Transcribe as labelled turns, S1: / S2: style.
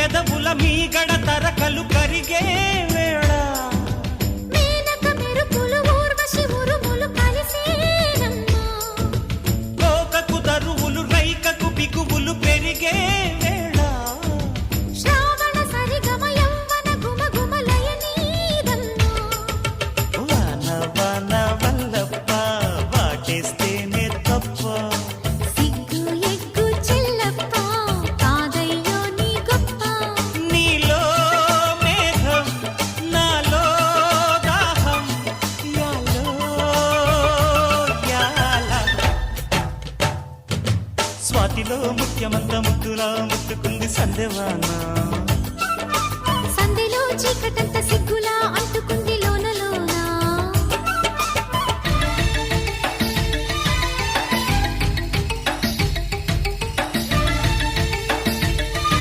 S1: పెదవుల మీ గడ తరకలు కరిగే వేళ
S2: మేనక మెరుపులు ఊర్వశి ఉరుములు కలిసేనమ్మా
S1: కోకకు దరువులు రైకకు బిగువులు పెరిగే వేళ
S2: శ్రావణ సరిగమ యవ్వన గుమగుమలయ నీదమ్మా
S1: వాన వాన వల్లప్ప వాటేస్తేనే తప్ప
S2: సిగ్గు ఎగ్గు చెల్లప్ప కాదయ్యో నీ గొప్ప
S1: నీలో మేఘం నాలో దాహం యాలో యాల స్వాతిలో ముఖ్యమంత ముద్దులా ముట్టుకుంది సందేవానా